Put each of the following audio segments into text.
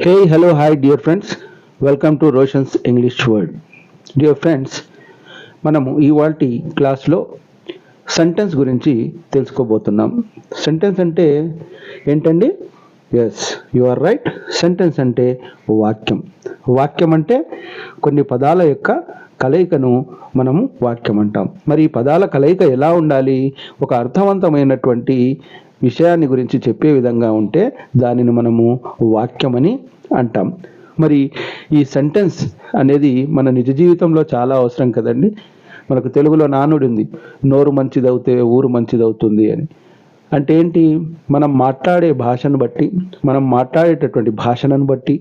Hey, hello, hi, dear friends. Welcome to Roshan's English World. Dear friends, మనము ఇవాల్టి క్లాస్లో sentence గురించి తెలుసుకోబోతున్నాం. సెంటెన్స్ అంటే ఏంటండి? Yes, you are right. Sentence అంటే వాక్యం. వాక్యం అంటే కొన్ని పదాల యొక్క కలయికను మనము వాక్యం అంటాం. మరి ఈ పదాల కలయిక ఎలా ఉండాలి? ఒక అర్థవంతమైనటువంటి విషయాన్ని గురించి చెప్పే విధంగా ఉంటే దానిని మనము వాక్యమని అంటాం. మరి ఈ సెంటెన్స్ అనేది మన నిజ జీవితంలో చాలా అవసరం కదండి. మనకు తెలుగులో నానుడి ఉంది, నోరు మంచిదవుతే ఊరు మంచిదవుతుంది అని. అంటే ఏంటి? మనం మాట్లాడే భాషను బట్టి, మనం మాట్లాడేటటువంటి భాషను బట్టి,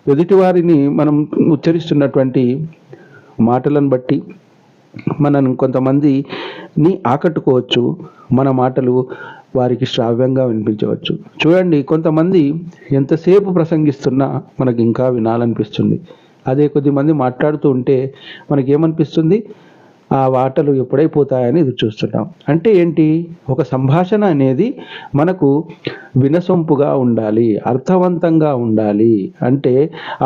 ఎదుటివారిని మనం ఉచ్చరిస్తున్నటువంటి మాటలను బట్టి మనం కొంతమందిని ఆకట్టుకోవచ్చు. మన మాటలు వారికి శ్రావ్యంగా వినిపించవచ్చు. చూడండి, కొంతమంది ఎంతసేపు ప్రసంగిస్తున్నా మనకి ఇంకా వినాలనిపిస్తుంది. అదే కొద్దిమంది మాట్లాడుతూ ఉంటే మనకేమనిపిస్తుంది? ఆ మాటలు ఎప్పుడైపోతాయని ఎదురు చూస్తున్నాం. అంటే ఏంటి? ఒక సంభాషణ అనేది మనకు వినసొంపుగా ఉండాలి, అర్థవంతంగా ఉండాలి. అంటే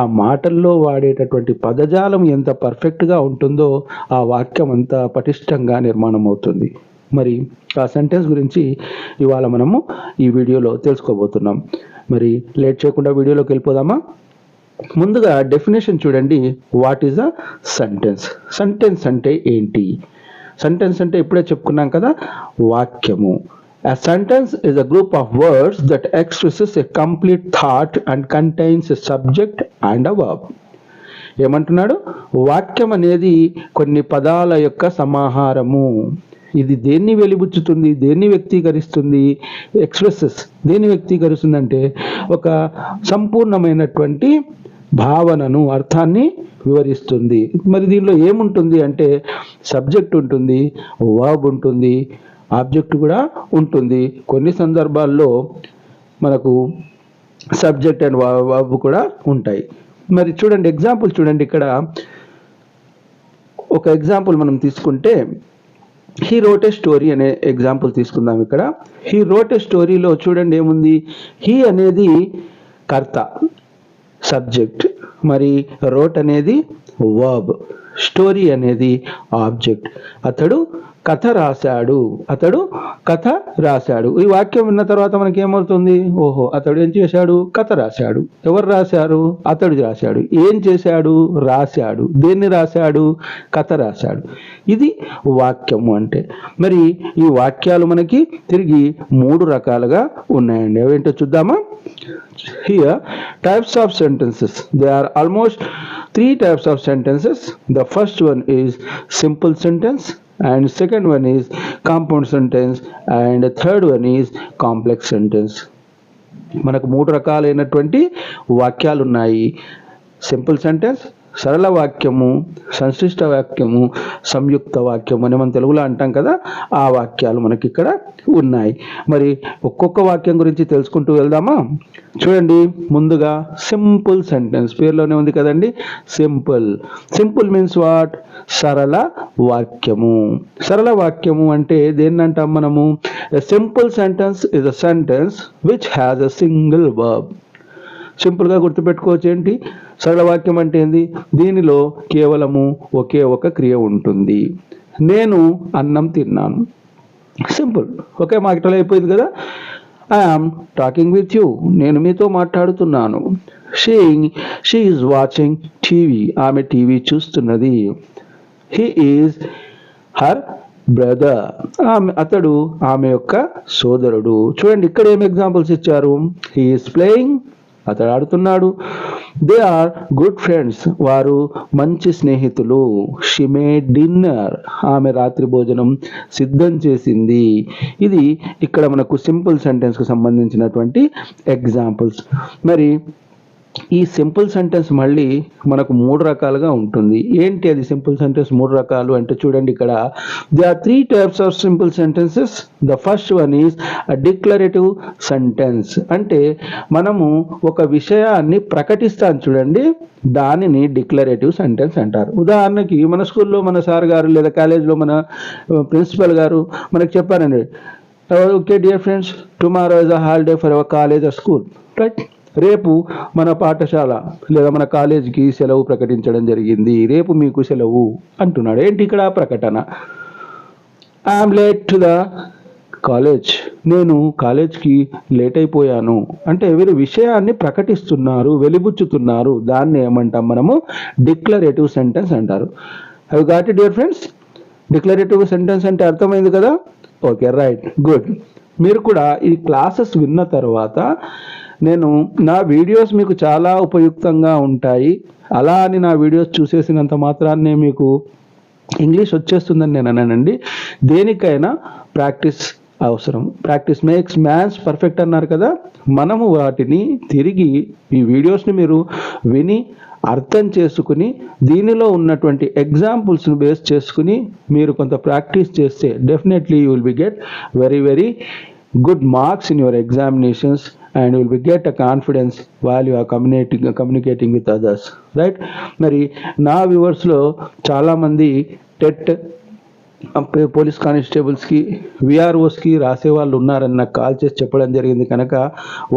ఆ మాటల్లో వాడేటటువంటి పదజాలం ఎంత పర్ఫెక్ట్గా ఉంటుందో ఆ వాక్యం అంత పటిష్టంగా నిర్మాణం అవుతుంది. మరి ఆ సెంటెన్స్ గురించి ఇవాళ మనము ఈ వీడియోలో తెలుసుకోబోతున్నాం. మరి లేట్ చేయకుండా వీడియోలోకి వెళ్ళిపోదామా? ముందుగా డెఫినేషన్ చూడండి. What is a sentence? Sentence అంటే ఏంటి? సెంటెన్స్ అంటే ఇప్పుడే చెప్పుకున్నాం కదా, వాక్యము. A sentence is a group of words that expresses a complete thought and contains a subject and a verb. ఏమంటున్నాడు? వాక్యం అనేది కొన్ని పదాల యొక్క సమాహారము. ఇది దేన్ని వెలిబుచ్చుతుంది? దేన్ని వ్యక్తీకరిస్తుంది? ఎక్స్ప్రెసెస్ దేన్ని వ్యక్తీకరిస్తుంది అంటే ఒక సంపూర్ణమైనటువంటి భావనను, అర్థాన్ని వివరిస్తుంది. మరి దీనిలో ఏముంటుంది అంటే సబ్జెక్ట్ ఉంటుంది, వర్బ్ ఉంటుంది, ఆబ్జెక్ట్ కూడా ఉంటుంది. కొన్ని సందర్భాల్లో మనకు సబ్జెక్ట్ అండ్ వర్బ్ కూడా ఉంటాయి. మరి చూడండి, ఎగ్జాంపుల్ చూడండి. ఇక్కడ ఒక ఎగ్జాంపుల్ మనం తీసుకుంటే, హీ రోట్ ఏ స్టోరీ అనే ఎగ్జాంపుల్ తీసుకుందాం. ఇక్కడ హీ రోట్ ఏ స్టోరీలో చూడండి ఏముంది? హీ అనేది కర్త, సబ్జెక్ట్, మరి రోట్ అనేది వర్బ్, స్టోరీ అనేది ఆబ్జెక్ట్. అతడు కథ రాశాడు, అతడు కథ రాశాడు. ఈ వాక్యం విన్న తర్వాత మనకి ఏమవుతుంది? ఓహో, అతడు ఏం చేశాడు? కథ రాశాడు. ఎవరు రాశారు? అతడు రాశాడు. ఏం చేశాడు? రాశాడు. దేన్ని రాశాడు? కథ రాశాడు. ఇది వాక్యము అంటే. మరి ఈ వాక్యాలు మనకి తిరిగి 3 రకాలుగా ఉన్నాయండి. అవేంటో చూద్దామా? Here, types of sentences. There are almost 3 types of sentences. The first one is simple sentence, and second one is compound sentence, and the third one is complex sentence. మనకు 3 రకాలైనటువంటి వాక్యాలు ఉన్నాయి. సింపుల్ సెంటెన్స్, సరళ వాక్యము, సంశిష్ట వాక్యము, సంయుక్త వాక్యం అని మనం తెలుగులో అంటాం కదా, ఆ వాక్యాలు మనకి ఇక్కడ ఉన్నాయి. మరి ఒక్కొక్క వాక్యం గురించి తెలుసుకుంటూ వెళ్దామా? చూడండి, ముందుగా సింపుల్ సెంటెన్స్. పేరులోనే ఉంది కదండి, సింపుల్. Simple means what? సరళ వాక్యము. సరళ వాక్యము అంటే దేన్ని అంటాం మనము? A simple sentence is a sentence which has a single verb. సింపుల్గా గుర్తుపెట్టుకోవచ్చు. ఏంటి సరళ వాక్యం అంటే ఏంది? దీనిలో కేవలము ఒకే ఒక క్రియ ఉంటుంది. నేను అన్నం తిన్నాను. సింపుల్, ఒకే మాటలో అయిపోయింది కదా. I am talking with you, నేను మీతో మాట్లాడుతున్నాను. షీ ఈజ్ వాచింగ్ టీవీ, ఆమె టీవీ చూస్తున్నది. హీ ఈజ్ హర్ బ్రదర్, అతడు ఆమె యొక్క సోదరుడు. చూడండి, ఇక్కడ ఏం ఎగ్జాంపుల్స్ ఇచ్చారు? హీ ఈజ్ ప్లేయింగ్, అతడు ఆడుతున్నాడు. దే ఆర్ గుడ్ ఫ్రెండ్స్, వారు మంచి స్నేహితులు. షీ మేడ్ డిన్నర్, ఆమె రాత్రి భోజనం సిద్ధం చేసింది. ఇది ఇక్కడ మనకు సింపుల్ సెంటెన్స్కి సంబంధించినటువంటి ఎగ్జాంపుల్స్. మరి ఈ సింపుల్ సెంటెన్స్ మళ్ళీ మనకు 3 రకాలుగా ఉంటుంది. ఏంటి అది సింపుల్ సెంటెన్స్ 3 రకాలు అంటే? చూడండి, ఇక్కడ there are 3 types of simple sentences. The first one is a declarative sentence. అంటే మనము ఒక విషయాన్ని ప్రకటిస్తాం చూడండి, దానిని డిక్లరేటివ్ సెంటెన్స్ అంటారు. ఉదాహరణకి మన స్కూల్లో మన సార్ గారు లేదా కాలేజ్లో మన ప్రిన్సిపల్ గారు మనకు చెప్పారండి, okay dear friends, tomorrow is a holiday for hour college are school, right? రేపు మన పాఠశాల లేదా మన కాలేజీకి సెలవు ప్రకటించడం జరిగింది, రేపు మీకు సెలవు అంటున్నాడు. ఏంటి ఇక్కడ ప్రకటన? I'm late to the college, నేను కాలేజ్కి లేట్ అయిపోయాను అంటే వీరు విషయాన్ని ప్రకటిస్తున్నారు, వెలిబుచ్చుతున్నారు. దాన్ని ఏమంటాం మనము? డిక్లరేటివ్ సెంటెన్స్ అంటారు. Have got it dear friends? Declarative sentence అంటే అర్థమైంది కదా? Okay, right, good. మీరు కూడా ఈ క్లాసెస్ విన్న తర్వాత నేను నా వీడియోస్ మీకు చాలా ఉపయుక్తంగా ఉంటాయి, అలా అని నా వీడియోస్ చూసేసినంత మాత్రాన్నే మీకు ఇంగ్లీష్ వచ్చేస్తుందని నేను అన్నానండి. దేనికైనా ప్రాక్టీస్ అవసరం. ప్రాక్టీస్ మేక్స్ మ్యాన్స్ పర్ఫెక్ట్ అన్నారు కదా. మనము వాటిని తిరిగి ఈ వీడియోస్ని మీరు విని అర్థం చేసుకుని దీనిలో ఉన్నటువంటి ఎగ్జాంపుల్స్ని బేస్ చేసుకుని మీరు కొంత ప్రాక్టీస్ చేస్తే definitely you will be get very very good marks in your examinations and you will be get a confidence while you are communicating with others, right? మరి నా వ్యూవర్స్ లో చాలా మంది టెట్ పోలీస్ కానిస్టేబుల్స్కి విఆర్ఓస్కి రాసే వాళ్ళు ఉన్నారని నాకు కాల్ చేసి చెప్పడం జరిగింది. కనుక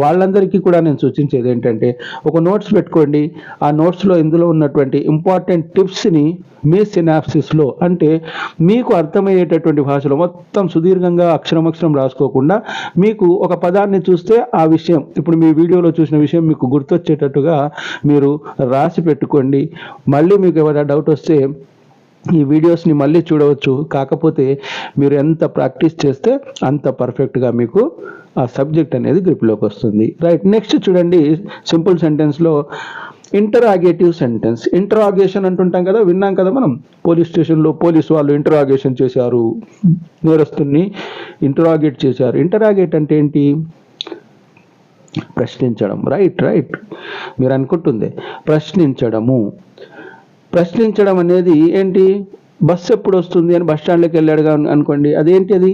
వాళ్ళందరికీ కూడా నేను సూచించేది ఏంటంటే ఒక నోట్స్ పెట్టుకోండి. ఆ నోట్స్లో ఇందులో ఉన్నటువంటి ఇంపార్టెంట్ టిప్స్ని మీ సినాప్సిస్లో అంటే మీకు అర్థమయ్యేటటువంటి భాషలో మొత్తం సుదీర్ఘంగా అక్షరం రాసుకోకుండా మీకు ఒక పదాన్ని చూస్తే ఆ విషయం ఇప్పుడు మీ వీడియోలో చూసిన విషయం మీకు గుర్తొచ్చేటట్టుగా మీరు రాసి పెట్టుకోండి. మళ్ళీ మీకు ఏమైనా డౌట్ వస్తే ఈ వీడియోస్ని మళ్ళీ చూడవచ్చు. కాకపోతే మీరు ఎంత ప్రాక్టీస్ చేస్తే అంత పర్ఫెక్ట్గా మీకు ఆ సబ్జెక్ట్ అనేది గ్రిప్లోకి వస్తుంది. రైట్, నెక్స్ట్ చూడండి. సింపుల్ సెంటెన్స్లో ఇంటరాగేటివ్ సెంటెన్స్. ఇంటరాగేషన్ అంటుంటాం కదా, విన్నాం కదా మనం. పోలీస్ స్టేషన్లో పోలీసు వాళ్ళు ఇంటరాగేషన్ చేశారు, నేరస్తుని ఇంటరాగేట్ చేశారు. ఇంటరాగేట్ అంటే ఏంటి? ప్రశ్నించడం. రైట్, మీరు అనుకుంటుంది ప్రశ్నించడము. ప్రశ్నించడం అనేది ఏంటి? బస్సు ఎప్పుడు వస్తుంది అని బస్ స్టాండ్లోకి వెళ్ళాడుగా అనుకోండి, అదేంటి అది?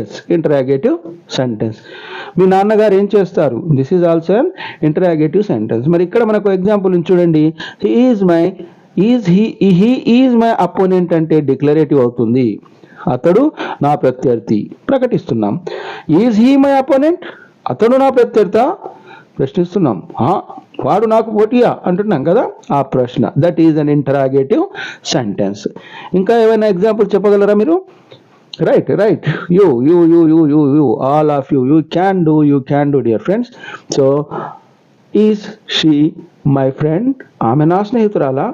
Yes, interrogative sentence. మీ నాన్నగారు ఏం చేస్తారు? This is also an interrogative sentence. మరి ఇక్కడ మనకు ఎగ్జాంపుల్ చూడండి. హీ ఈజ్ మై అపోనెంట్ అంటే డిక్లరేటివ్ అవుతుంది. అతడు నా ప్రత్యర్థి, ప్రకటిస్తున్నాం. ఈజ్ హీ మై అపోనెంట్, అతడు నా ప్రత్యర్థ, ప్రశ్నిస్తున్నాం. వాడు నాకు పోటీయా అంటున్నాం కదా, ఆ ప్రశ్న. That is an interrogative sentence. ఇంకా ఏమైనా ఎగ్జాంపుల్ చెప్పగలరా మీరు? Right, you all of you can do dear friends. So is she my friend, ఆమె నా స్నేహితురాలా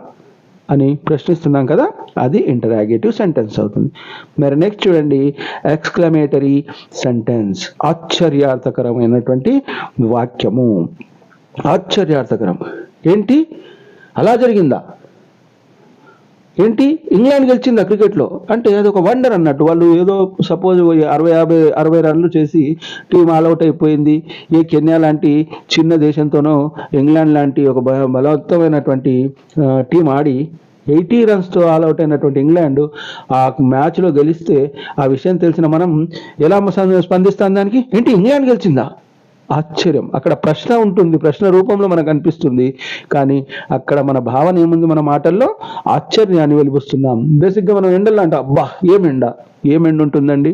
అని ప్రశ్నిస్తున్నాం కదా, అది ఇంటరాగేటివ్ సెంటెన్స్ అవుతుంది. మరి నెక్స్ట్ చూడండి, ఎక్స్క్లమేటరీ సెంటెన్స్. ఆశ్చర్యార్థకరమైనటువంటి వాక్యము. ఆశ్చర్యార్థకరం ఏంటి? అలా జరిగిందా? ఏంటి ఇంగ్లాండ్ గెలిచిందా క్రికెట్లో అంటే అది ఒక వండర్ అన్నట్టు. వాళ్ళు ఏదో సపోజ్ 60 రన్లు చేసి టీం ఆల్అవుట్ అయిపోయింది. ఏ కెన్యా లాంటి చిన్న దేశంతోనో ఇంగ్లాండ్ లాంటి ఒక బలవంతమైనటువంటి టీం ఆడి 80 రన్స్తో ఆల్అవుట్ అయినటువంటి ఇంగ్లాండ్ ఆ మ్యాచ్లో గెలిస్తే ఆ విషయం తెలిసిన మనం ఎలా స్పందిస్తాం దానికి? ఏంటి ఇంగ్లాండ్ గెలిచిందా? ఆశ్చర్యం. అక్కడ ప్రశ్న ఉంటుంది, ప్రశ్న రూపంలో మనకు అనిపిస్తుంది, కానీ అక్కడ మన భావన ఏముంది? మన మాటల్లో ఆశ్చర్యాన్ని వెలిపిస్తున్నాం. బేసిక్గా మనం ఎండల్లో అంటాం, అబ్బా ఏమెండ ఉంటుందండి.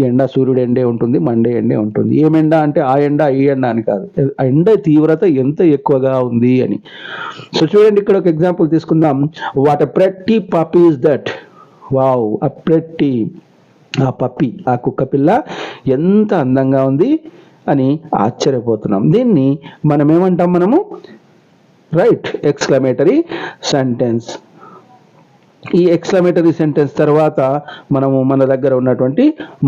ఎండ సూర్యుడు ఎండే ఉంటుంది, మండే ఎండే ఉంటుంది. ఏమెండ అంటే ఆ ఎండ ఈ ఎండ అని కాదు, ఆ ఎండ తీవ్రత ఎంత ఎక్కువగా ఉంది అని. సో చూడండి, ఇక్కడ ఒక ఎగ్జాంపుల్ తీసుకుందాం. What a pretty puppy is that. Wow, ఆ ప్రెట్టి, ఆ పప్పీ, ఆ కుక్క పిల్ల ఎంత అందంగా ఉంది అని ఆశ్చర్యపోతున్నాం. దీన్ని మనం ఏమంటాం? మనము రైట్, ఎక్స్క్లమేటరీ సెంటెన్స్. ఈ ఎక్స్క్లమేటరీ సెంటెన్స్ తర్వాత మనము మన దగ్గర ఉన్నటువంటి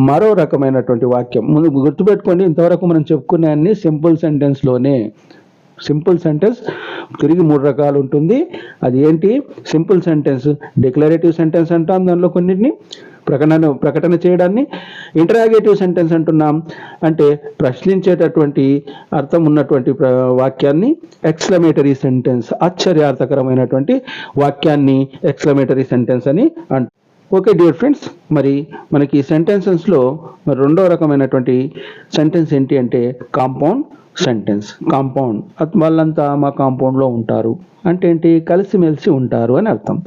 మరో రకమైనటువంటి వాక్యం ముందు గుర్తుపెట్టుకోండి. ఇంతవరకు మనం చెప్పుకునే అన్ని సింపుల్ సెంటెన్స్లోనే. సింపుల్ సెంటెన్స్ తిరిగి 3 రకాలు ఉంటుంది. అది ఏంటి? సింపుల్ సెంటెన్స్, డిక్లరేటివ్ సెంటెన్స్ అంటాం, దానిలో కొన్నిటిని ప్రకటన చేయడాన్ని. ఇంటరాగేటివ్ సెంటెన్స్ అంటున్నాం, అంటే ప్రశ్నించేటటువంటి అర్థం ఉన్నటువంటి వాక్యాన్ని. ఎక్స్క్లమేటరీ సెంటెన్స్, ఆశ్చర్యార్థకరమైనటువంటి వాక్యాన్ని ఎక్స్క్లమేటరీ సెంటెన్స్ అని అంటాం. ఓకే డియర్ ఫ్రెండ్స్, మరి మనకి సెంటెన్సెస్లో మరి రెండో రకమైనటువంటి సెంటెన్స్ ఏంటి అంటే కాంపౌండ్ సెంటెన్స్. కాంపౌండ్, వాళ్ళంతా మా కాంపౌండ్లో ఉంటారు అంటే ఏంటి? కలిసిమెలిసి ఉంటారు అని అర్థం.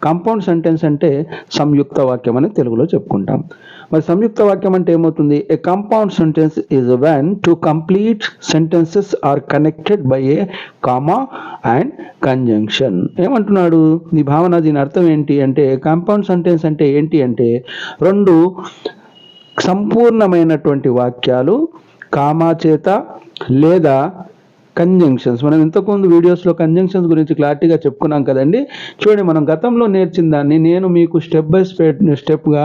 కాంపౌండ్ సెంటెన్స్ అంటే సంయుక్త వాక్యం అని తెలుగులో చెప్పుకుంటాం. మరి సంయుక్త వాక్యం అంటే ఏమవుతుంది? A compound sentence is when two complete sentences are connected by a comma and conjunction. ఏమంటున్నాడు ఈ భావన? దీని అర్థం ఏంటి అంటే, కాంపౌండ్ సెంటెన్స్ అంటే ఏంటి అంటే, రెండు సంపూర్ణమైనటువంటి వాక్యాలు కామా చేత లేదా కంజంక్షన్స్. మనం ఇంతకుముందు వీడియోస్లో కంజంక్షన్స్ గురించి క్లారిటీగా చెప్పుకున్నాం కదండి. చూడండి, మనం గతంలో నేర్చిన దాన్ని నేను మీకు స్టెప్ బై స్టెప్గా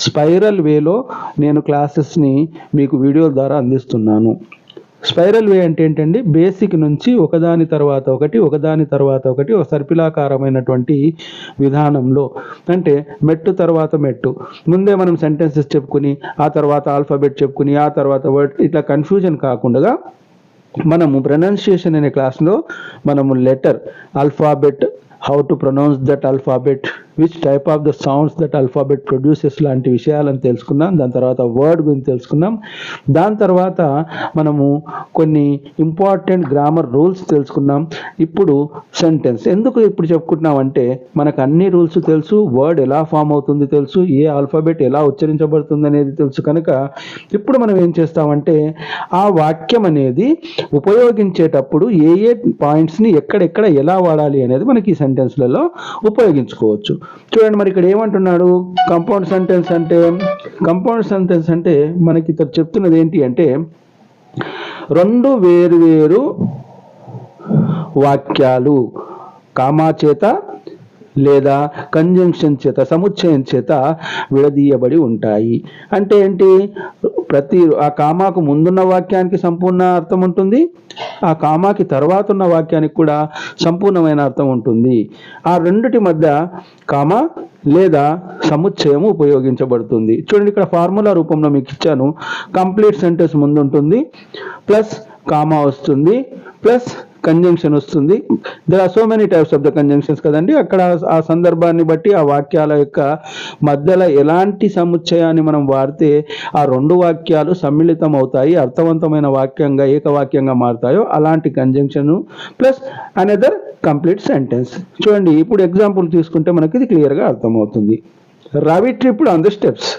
స్పైరల్ వేలో నేను క్లాసెస్ని మీకు వీడియో ద్వారా అందిస్తున్నాను. స్పైరల్ వే అంటే ఏంటండి? బేసిక్ నుంచి ఒకదాని తర్వాత ఒకటి ఒక సర్పిలాకారమైనటువంటి విధానంలో, అంటే మెట్టు తర్వాత మెట్టు. ముందే మనం సెంటెన్సెస్ చెప్పుకుని ఆ తర్వాత ఆల్ఫాబెట్ చెప్పుకుని ఆ తర్వాత వర్డ్, ఇట్లా కన్ఫ్యూజన్ కాకుండా మనము ప్రొనౌన్సియేషన్ అనే క్లాస్లో మనము letter, alphabet, how to pronounce that alphabet, which type of the sounds that alphabet produces లాంటి విషయాలను తెలుసుకున్నాం. దాని తర్వాత వర్డ్ గురించి తెలుసుకున్నాం. దాని తర్వాత మనము కొన్ని ఇంపార్టెంట్ గ్రామర్ రూల్స్ తెలుసుకున్నాం. ఇప్పుడు సెంటెన్స్ ఎందుకు ఇప్పుడు చెప్పుకుంటున్నాం అంటే, మనకు అన్ని రూల్స్ తెలుసు, వర్డ్ ఎలా ఫామ్ అవుతుంది తెలుసు, ఏ ఆల్ఫాబెట్ ఎలా ఉచ్చరించబడుతుంది అనేది తెలుసు. కనుక ఇప్పుడు మనం ఏం చేస్తామంటే, ఆ వాక్యం అనేది ఉపయోగించేటప్పుడు ఏ ఏ పాయింట్స్ని ఎక్కడెక్కడ ఎలా వాడాలి అనేది మనకి ఈ సెంటెన్స్లలో ఉపయోగించుకోవచ్చు. చూడండి, మరి ఇక్కడ ఏమంటున్నాడు? కంపౌండ్ సెంటెన్స్ అంటే మనకి ఇక్కడ చెప్తున్నది ఏంటి అంటే, రెండు వేరు వాక్యాలు కామా చేత లేదా కంజంక్షన్ చేత, సముచ్చయం చేత విడదీయబడి ఉంటాయి. అంటే ఏంటి? ఆ కామాకు ముందున్న వాక్యానికి సంపూర్ణ అర్థం ఉంటుంది, ఆ కామాకి తర్వాత ఉన్న వాక్యానికి కూడా సంపూర్ణమైన అర్థం ఉంటుంది. ఆ రెండిటి మధ్య కామా లేదా సముచ్చయము ఉపయోగించబడుతుంది. చూడండి, ఇక్కడ ఫార్ములా రూపంలో మీకు ఇచ్చాను. కంప్లీట్ సెంటెన్స్ ముందు ఉంటుంది, ప్లస్ కామా వస్తుంది, ప్లస్ కంజంక్షన్ వస్తుంది. There are so many types of the conjunctions కదండి. అక్కడ ఆ సందర్భాన్ని బట్టి ఆ వాక్యాల యొక్క మధ్యలో ఎలాంటి సముచ్చయాన్ని మనం వాడితే ఆ రెండు వాక్యాలు సమ్మిళితం అవుతాయి, అర్థవంతమైన వాక్యంగా ఏకవాక్యంగా మారుతాయో అలాంటి conjunction plus another complete sentence. చూడండి, ఇప్పుడు ఎగ్జాంపుల్ తీసుకుంటే మనకి ఇది క్లియర్గా అర్థమవుతుంది. Ravi tripped on the steps,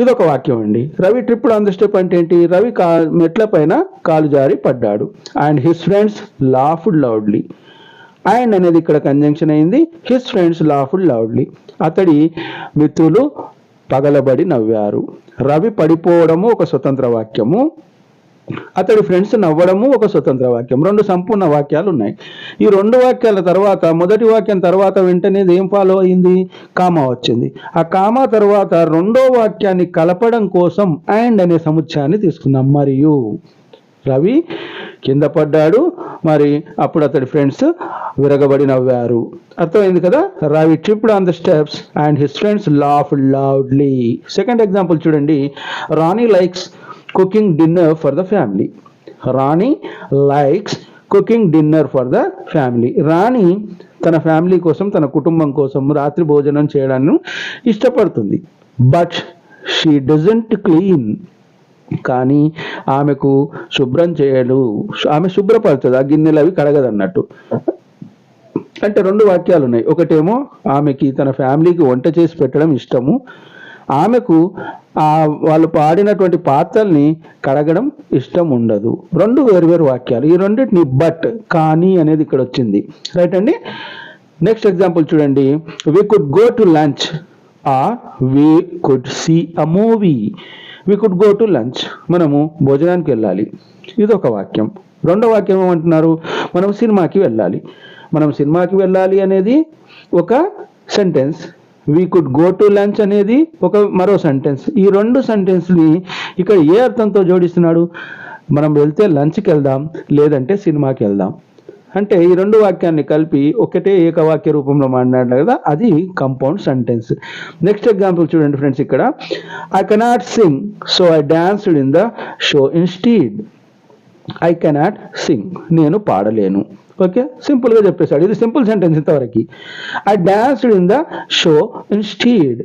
ఇదొక వాక్యం అండి. Ravi tripped on the step అంటే ఏంటి? రవి మెట్ల పైన కాలు జారి పడ్డాడు. And his friends laughed loudly. And అనేది ఇక్కడ కంజంక్షన్ అయింది. హిస్ ఫ్రెండ్స్ లాఫ్డ్ లౌడ్లీ, అతడి మిత్రులు పగలబడి నవ్వారు. రవి పడిపోవడము ఒక స్వతంత్ర వాక్యము, అతడి ఫ్రెండ్స్ నవ్వడము ఒక స్వతంత్ర వాక్యం. రెండు సంపూర్ణ వాక్యాలు ఉన్నాయి. ఈ రెండు వాక్యాల తర్వాత మొదటి వాక్యం తర్వాత వెంటనే ఏం ఫాలో అయింది? కామా వచ్చింది. ఆ కామా తర్వాత రెండో వాక్యాన్ని కలపడం కోసం అండ్ అనే సముచ్చయాన్ని తీసుకున్నాం. మరియు రవి కింద పడ్డాడు, మరి అప్పుడు అతడి ఫ్రెండ్స్ విరగబడి నవ్వారు. అర్థమైంది కదా? Ravi tripped on the steps and his friends laughed loudly. Second example చూడండి. Rani likes cooking dinner for the family. Rani likes cooking dinner for the family. రాణి తన ఫ్యామిలీ కోసం, తన కుటుంబం కోసం రాత్రి భోజనం చేయడాన్ని ఇష్టపడుతుంది. బట్ షీ డజంట్ క్లీన్, కానీ ఆమెకు శుభ్రం చేయడు, ఆమె శుభ్రపరచదు, ఆ గిన్నెలు అవి కడగదు అన్నట్టు. అంటే రెండు వాక్యాలు ఉన్నాయి. ఒకటేమో ఆమెకి తన ఫ్యామిలీకి వంట చేసి పెట్టడం ఇష్టము, ఆమెకు వాళ్ళు పాడినటువంటి పాత్రల్ని కడగడం ఇష్టం ఉండదు. రెండు వేరు వాక్యాలు. ఈ రెండింటిని బట్, కానీ అనేది ఇక్కడ వచ్చింది. రైట్ అండి. నెక్స్ట్ ఎగ్జాంపుల్ చూడండి. We could go to lunch or we could see a movie. We could go to lunch, మనము భోజనానికి వెళ్ళాలి, ఇది ఒక వాక్యం. రెండో వాక్యం ఏమంటున్నారు? మనం సినిమాకి వెళ్ళాలి. మనం సినిమాకి వెళ్ళాలి అనేది ఒక sentence. We could go to lunch అనేది మరో సెంటెన్స్. ఈ రెండు సెంటెన్స్ని ఇక్కడ ఏ అర్థంతో జోడిస్తున్నాడు? మనం వెళ్తే లంచ్కి వెళ్దాం, లేదంటే సినిమాకి వెళ్దాం. అంటే ఈ రెండు వాక్యాన్ని కలిపి ఒకటే ఏకవాక్య రూపంలో మాట్లాడారు కదా, అది కంపౌండ్ సెంటెన్స్. నెక్స్ట్ ఎగ్జాంపుల్ చూడండి ఫ్రెండ్స్. ఇక్కడ I cannot Singh so I danced in the show instead. I cannot Singh, నేను పాడలేను. ఓకే, సింపుల్గా చెప్పేశాడు. ఇది సింపుల్ సెంటెన్స్ ఇంతవరకు. I danced in the show instead.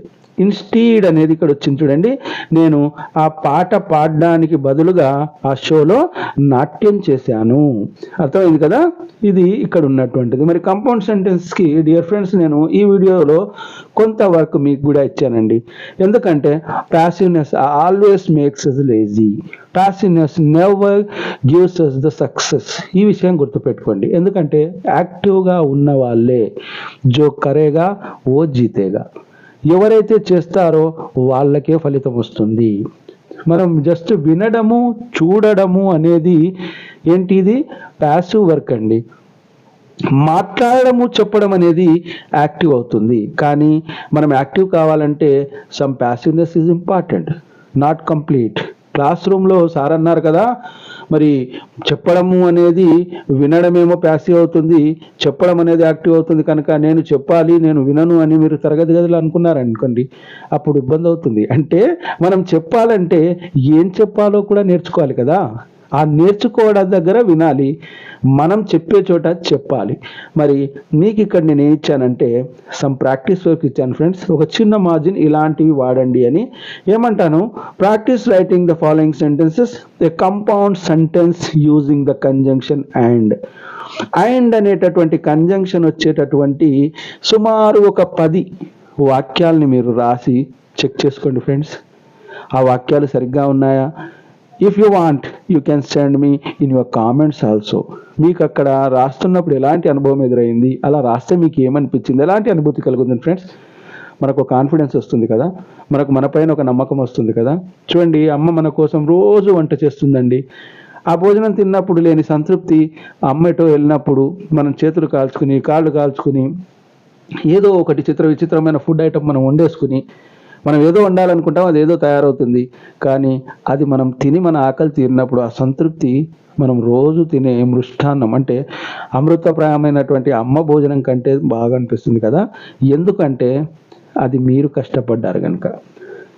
Instead అనేది ఇక్కడ వచ్చింది చూడండి. నేను ఆ పాట పాడడానికి బదులుగా ఆ షోలో నాట్యం చేశాను. అర్థమైంది కదా, ఇది ఇక్కడ ఉన్నటువంటిది. మరి కంపౌండ్ సెంటెన్స్కి డియర్ ఫ్రెండ్స్ నేను ఈ వీడియోలో కొంత వర్క్ మీకు కూడా ఇచ్చానండి. ఎందుకంటే passiveness always makes us lazy, passiveness never gives us the success. ఈ విషయం గుర్తుపెట్టుకోండి. ఎందుకంటే యాక్టివ్గా ఉన్న వాళ్ళే జో కరేగా ఓ జీతేగా, ఎవరైతే చేస్తారో వాళ్ళకే ఫలితం వస్తుంది. మనం జస్ట్ వినడము చూడడము అనేది ఏంటిది ప్యాసివ్ వర్క్ అండి. మాట్లాడము చెప్పడం అనేది యాక్టివ్ అవుతుంది. కానీ మనం యాక్టివ్ కావాలంటే some passiveness is important, not complete. Class రూమ్లో సార్ అన్నారు కదా, మరి చెప్పడము అనేది వినడమేమో ప్యాసివ్ అవుతుంది, చెప్పడం అనేది యాక్టివ్ అవుతుంది. కనుక నేను చెప్పాలి నేను వినను అని మీరు తరగతి గదిలో అనుకున్నారనుకోండి, అప్పుడు ఇబ్బంది అవుతుంది. అంటే మనం చెప్పాలంటే ఏం చెప్పాలో కూడా నేర్చుకోవాలి కదా. ఆ నేర్చుకోవడం దగ్గర వినాలి, మనం చెప్పే చోట చెప్పాలి. మరి మీకు ఇక్కడ నేను ఏం ఇచ్చానంటే సమ్ ప్రాక్టీస్ వర్క్ ఇచ్చాను ఫ్రెండ్స్. ఒక చిన్న మార్జిన్ ఇలాంటివి వాడండి అని ఏమంటాను. Practice writing the following sentences a compound sentence using the conjunction and. And అనేటటువంటి కంజంక్షన్ వచ్చేటటువంటి సుమారు ఒక 10 వాక్యాలని మీరు రాసి చెక్ చేసుకోండి ఫ్రెండ్స్. ఆ వాక్యాలు సరిగ్గా ఉన్నాయా? If you want you can send me in your comments also. మీకు అక్కడ రాస్తున్నప్పుడు ఎలాంటి అనుభవం ఎదురైంది, అలా రాస్తే మీకు ఏమనిపించింది, ఎలాంటి అనుభూతి కలుగుతుంది ఫ్రెండ్స్? మనకు కాన్ఫిడెన్స్ వస్తుంది కదా, మనకు మన పైన ఒక నమ్మకం వస్తుంది కదా. చూడండి, అమ్మ మన కోసం రోజు వంట చేస్తుందండి. ఆ భోజనం తిన్నప్పుడు లేని సంతృప్తి అమ్మ ఎటో వెళ్ళినప్పుడు మనం చేతులు కాల్చుకుని కాళ్ళు కాల్చుకుని ఏదో ఒకటి విచిత్రమైన ఫుడ్ ఐటమ్ మనం వండేసుకుని మనం ఏదో వండాలనుకుంటాం, అది ఏదో తయారవుతుంది. కానీ అది మనం తిని మన ఆకలి తీరినప్పుడు ఆ సంతృప్తి మనం రోజు తినే మృష్టాన్నం అంటే అమృతప్రాయమైనటువంటి అమ్మ భోజనం కంటే బాగా అనిపిస్తుంది కదా. ఎందుకంటే అది మీరు కష్టపడ్డారు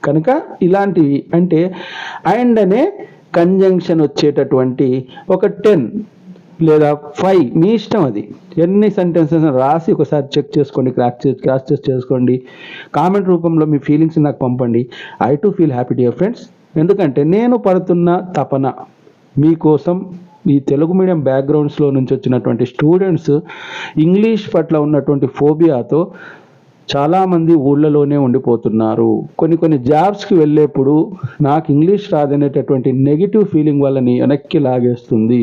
కనుక ఇలాంటివి అంటే అండ్ అనే కంజంక్షన్ వచ్చేటటువంటి ఒక 10 లేదా 5 మీ ఇష్టం, అది ఎన్ని సెంటెన్సెస్ రాసి ఒకసారి చెక్ చేసుకోండి, క్రాస్ చెక్ చేసుకోండి. కామెంట్ రూపంలో మీ ఫీలింగ్స్ నాకు పంపండి. I to feel happy dear friends. ఎందుకంటే నేను పడుతున్న తపన మీకోసం, ఈ తెలుగు మీడియం బ్యాక్గ్రౌండ్స్లో నుంచి వచ్చినటువంటి స్టూడెంట్స్ ఇంగ్లీష్ పట్ల ఉన్నటువంటి ఫోబియాతో చాలామంది ఊళ్ళలోనే ఉండిపోతున్నారు. కొన్ని జాబ్స్కి వెళ్ళేప్పుడు నాకు ఇంగ్లీష్ రాదనేటటువంటి నెగిటివ్ ఫీలింగ్ వాళ్ళని వెనక్కి లాగేస్తుంది.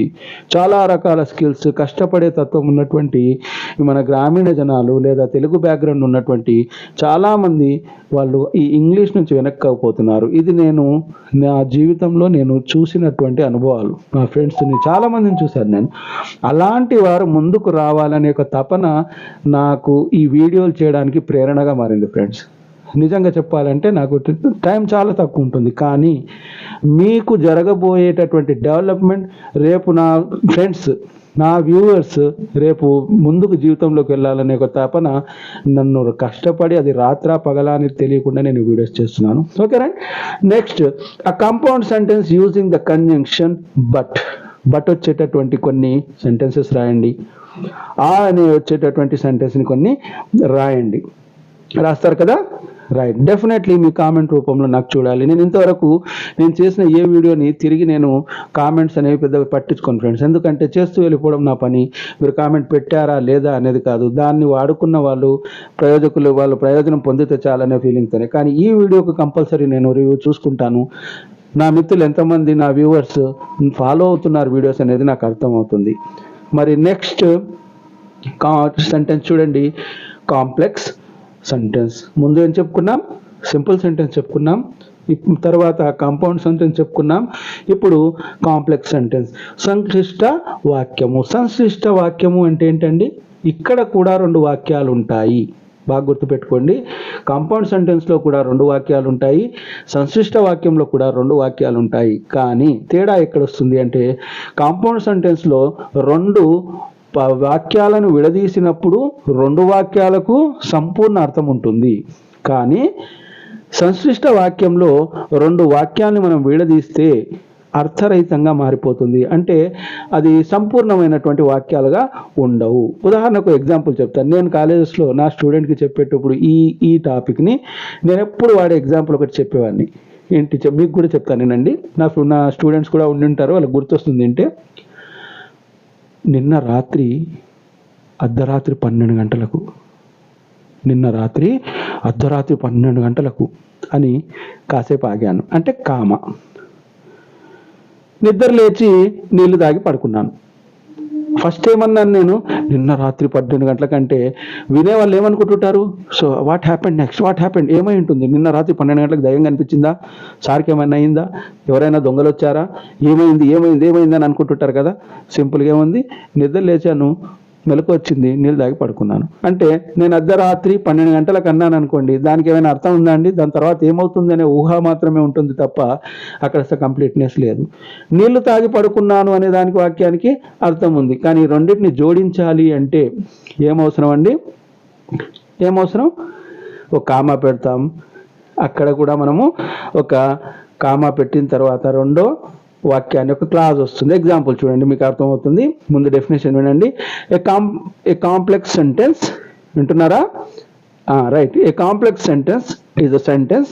చాలా రకాల స్కిల్స్ కష్టపడే తత్వం ఉన్నటువంటి మన గ్రామీణ జనాలు లేదా తెలుగు బ్యాక్గ్రౌండ్ ఉన్నటువంటి చాలామంది వాళ్ళు ఈ ఇంగ్లీష్ నుంచి వెనక్కి అయిపోతున్నారు. ఇది నేను నా జీవితంలో నేను చూసినటువంటి అనుభవాలు. మా ఫ్రెండ్స్ని చాలామందిని చూశాను నేను. అలాంటి వారు ముందుకు రావాలనే ఒక తపన నాకు ఈ వీడియోలు చేయడానికి ప్రేరణగా మారింది ఫ్రెండ్స్. నిజంగా చెప్పాలంటే నాకు టైం చాలా తక్కువ ఉంటుంది, కానీ మీకు జరగబోయేటటువంటి డెవలప్మెంట్ రేపు నా ఫ్రెండ్స్ నా వ్యూవర్స్ రేపు ముందుకు జీవితంలోకి వెళ్ళాలనే ఒక తపన నన్ను కష్టపడి అది రాత్రా పగలా అనేది తెలియకుండా నేను వీడియోస్ చేస్తున్నాను. Okay right. నెక్స్ట్ ఆ compound sentence using the conjunction but వచ్చేటటువంటి కొన్ని సెంటెన్సెస్ రాయండి. ఆ అని వచ్చేటటువంటి సెంటెన్స్ని కొన్ని రాయండి. రాస్తారు కదా, రైట్. డెఫినెట్లీ మీ కామెంట్ రూపంలో నాకు చూడాలి. నేను ఇంతవరకు నేను చేసిన ఏ వీడియోని తిరిగి నేను కామెంట్స్ అనేవి పెద్దగా పట్టించుకోను ఫ్రెండ్స్. ఎందుకంటే చేస్తూ వెళ్ళిపోవడం నా పని. మీరు కామెంట్ పెట్టారా లేదా అనేది కాదు, దాన్ని వాడుకున్న వాళ్ళు వాళ్ళు ప్రయోజనం పొందితే చాలనే ఫీలింగ్తోనే. కానీ ఈ వీడియోకి కంపల్సరీ నేను రివ్యూ చూసుకుంటాను. నా మిత్రులు ఎంతమంది నా వ్యూవర్స్ ఫాలో అవుతున్నారు వీడియోస్ అనేది నాకు అర్థమవుతుంది. మరి నెక్స్ట్ సెంటెన్స్ చూడండి, కాంప్లెక్స్ సెంటెన్స్. ముందు ఏం చెప్పుకున్నాం? సింపుల్ సెంటెన్స్ చెప్పుకున్నాం, తర్వాత కాంపౌండ్ సెంటెన్స్ చెప్పుకున్నాం, ఇప్పుడు కాంప్లెక్స్ సెంటెన్స్. సంక్లిష్ట వాక్యము. సంక్లిష్ట వాక్యము అంటే ఏంటండి? ఇక్కడ కూడా 2 వాక్యాలు ఉంటాయి, బాగా గుర్తుపెట్టుకోండి. కాంపౌండ్ సెంటెన్స్లో కూడా 2 వాక్యాలు ఉంటాయి, సంక్లిష్ట వాక్యంలో కూడా 2 వాక్యాలు ఉంటాయి. కానీ తేడా ఎక్కడ వస్తుంది అంటే కాంపౌండ్ సెంటెన్స్లో 2 వాక్యాలను విడదీసినప్పుడు 2 వాక్యాలకు సంపూర్ణ అర్థం ఉంటుంది. కానీ సంక్లిష్ట వాక్యంలో 2 వాక్యాలను మనం విడదీస్తే అర్థరహితంగా మారిపోతుంది. అంటే అది సంపూర్ణమైనటువంటి వాక్యాలుగా ఉండవు. ఉదాహరణకు ఎగ్జాంపుల్ చెప్తాను. నేను కాలేజెస్లో నా స్టూడెంట్కి చెప్పేటప్పుడు ఈ టాపిక్ని నేను ఎప్పుడు వాడే ఎగ్జాంపుల్ ఒకటి చెప్పేవాడిని. ఏంటి మీకు కూడా చెప్తాను నేనండి. నా స్టూడెంట్స్ కూడా ఉండింటారు, వాళ్ళకి గుర్తొస్తుంది. అంటే నిన్న రాత్రి అర్ధరాత్రి 12 గంటలకు అని కాసేపు ఆగాను. అంటే కామ. నిద్ర లేచి నీళ్లు తాగి పడుకున్నాను. ఫస్ట్ ఏమన్నాను నేను, నిన్న రాత్రి 12 గంటలకంటే వినేవాళ్ళు ఏమనుకుంటుంటారు? సో వాట్ హ్యాపెండ్ ఏమై ఉంటుంది? నిన్న రాత్రి 12 గంటలకు దయ్యం కనిపించిందా? సార్కి ఏమైనా అయిందా? ఎవరైనా దొంగలు వచ్చారా? ఏమైంది అని అనుకుంటుంటారు కదా. సింపుల్గా ఏముంది, నిద్ర లేచాను, మెలకు వచ్చింది, నీళ్ళు తాగి పడుకున్నాను. అంటే నేను అర్ధరాత్రి 12 గంటలకు అన్నాను అనుకోండి, దానికి ఏమైనా అర్థం ఉందా అండి? దాని తర్వాత ఏమవుతుంది అనే ఊహ మాత్రమే ఉంటుంది తప్ప అక్కడ అసలు కంప్లీట్నెస్ లేదు. నీళ్లు తాగి పడుకున్నాను అనే దానికి వాక్యానికి అర్థం ఉంది. కానీ రెండింటిని జోడించాలి అంటే ఏమవసరం అండి? ఒక కామా పెడతాం. అక్కడ కూడా మనము ఒక కామా పెట్టిన తర్వాత రెండో వాక్యాన్ని ఒక క్లాజ్ వస్తుంది. ఎగ్జాంపుల్ చూడండి, మీకు అర్థమవుతుంది. ముందు డెఫినేషన్ వినండి. ఏ కాంప్లెక్స్ సెంటెన్స్, వింటున్నారా? Right. A complex sentence is a sentence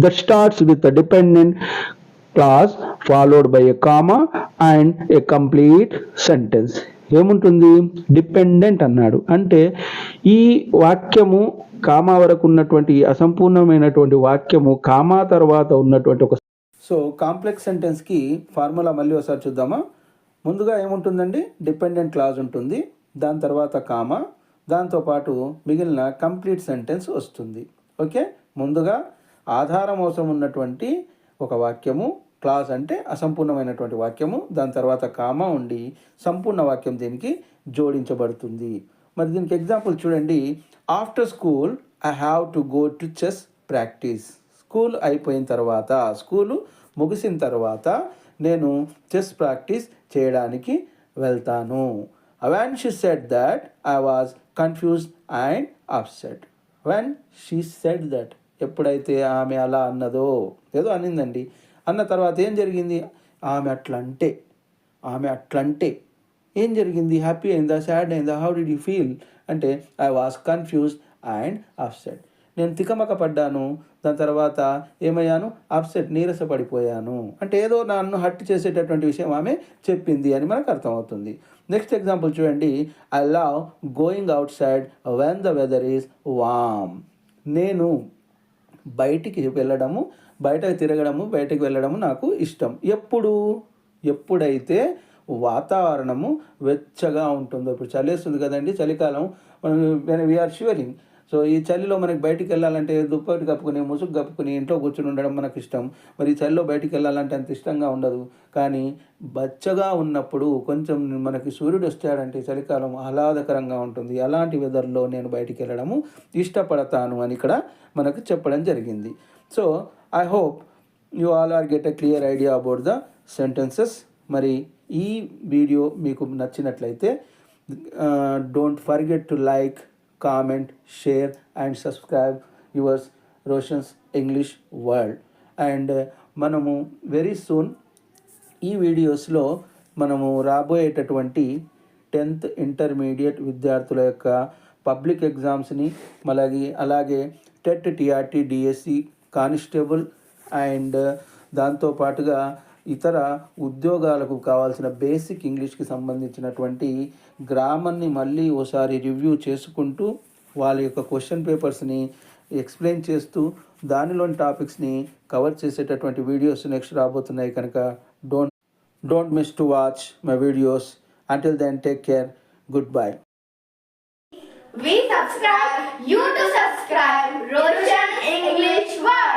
that starts with a dependent clause followed by a comma and A complete sentence. ఏముంటుంది? డిపెండెంట్ అన్నాడు. అంటే ఈ వాక్యము కామా వరకు ఉన్నటువంటి అసంపూర్ణమైనటువంటి వాక్యము కామా తర్వాత ఉన్నటువంటి ఒక. సో కాంప్లెక్స్ సెంటెన్స్కి ఫార్ములా మళ్ళీ ఒకసారి చూద్దామా? ముందుగా ఏముంటుందండి? డిపెండెంట్ క్లాజ్ ఉంటుంది, దాని తర్వాత కామా, దాంతోపాటు మిగిలిన కంప్లీట్ సెంటెన్స్ వస్తుంది. ఓకే, ముందుగా ఆధారం అవసరం ఉన్నటువంటి ఒక వాక్యము, క్లాజ్ అంటే అసంపూర్ణమైనటువంటి వాక్యము, దాని తర్వాత కామా ఉండి సంపూర్ణ వాక్యం దీనికి జోడించబడుతుంది. మరి దీనికి ఎగ్జాంపుల్ చూడండి. After school I have to go to chess practice. School అయిపోయిన తర్వాత, స్కూలు ముగిసిన తర్వాత నేను చెస్ ప్రాక్టీస్ చేయడానికి వెళ్తాను. When she said that, I was confused and upset. When she said that, ఎప్పుడైతే ఆమె అలా అన్నదో, ఏదో అనిందండి, అన్న తర్వాత ఏం జరిగింది? ఆమె అట్లంటే ఏం జరిగింది? హ్యాపీ అయిందా? సాడ్ అయిందా? హౌ డిడ్ యూ ఫీల్ అంటే I was confused and upset. నేను తికమక పడ్డాను, దాని తర్వాత ఏమయ్యాను? అప్సెట్, నీరసపడిపోయాను. అంటే ఏదో నన్ను హర్ట్ చేసేటటువంటి విషయం ఆమె చెప్పింది అని మనకు అర్థమవుతుంది. నెక్స్ట్ ఎగ్జాంపుల్ చూడండి. I love going outside when the weather is warm. నేను బయటికి వెళ్ళడము నాకు ఇష్టం. ఎప్పుడైతే వాతావరణము వెచ్చగా ఉంటుందో. ఇప్పుడు చలేస్తుంది కదండి, చలికాలం, వీఆర్ షివరింగ్. సో ఈ చలిలో మనకి బయటికి వెళ్ళాలంటే దుప్పటి కప్పుకుని, ముసుగు కప్పుకుని ఇంట్లో కూర్చుని ఉండడం మనకు ఇష్టం. మరి చలిలో బయటికి వెళ్ళాలంటే అంత ఇష్టంగా ఉండదు. కానీ బచ్చగా ఉన్నప్పుడు కొంచెం మనకి సూర్యుడు వచ్చాడంటే చలికాలం ఆహ్లాదకరంగా ఉంటుంది. అలాంటి వెదర్లో నేను బయటికి వెళ్ళడము ఇష్టపడతాను అని ఇక్కడ మనకు చెప్పడం జరిగింది. So I hope you all are get a clear idea about the sentences. మరి ఈ వీడియో మీకు నచ్చినట్లయితే don't forget to like, comment, share and subscribe yours Roshan's English World. And మనము వెరీ సూన్ ఈ వీడియోస్లో మనము రాబోయేటటువంటి 10th ఇంటర్మీడియట్ విద్యార్థుల యొక్క పబ్లిక్ ఎగ్జామ్స్ని, అలాగే TET, TRT, DSC, constable and దాంతోపాటుగా ఇతర ఉద్యోగాలకు కావాల్సిన బేసిక్ ఇంగ్లీష్కి సంబంధించినటువంటి గ్రామర్ని మళ్ళీ ఓసారి రివ్యూ చేసుకుంటూ వాళ్ళ యొక్క క్వశ్చన్ పేపర్స్ని ఎక్స్ప్లెయిన్ చేస్తూ దానిలోని టాపిక్స్ని కవర్ చేసేటటువంటి వీడియోస్ నెక్స్ట్ రాబోతున్నాయి కనుక don't miss to watch my videos. Until then, take care. Goodbye. We subscribe, you to subscribe Roshan English World.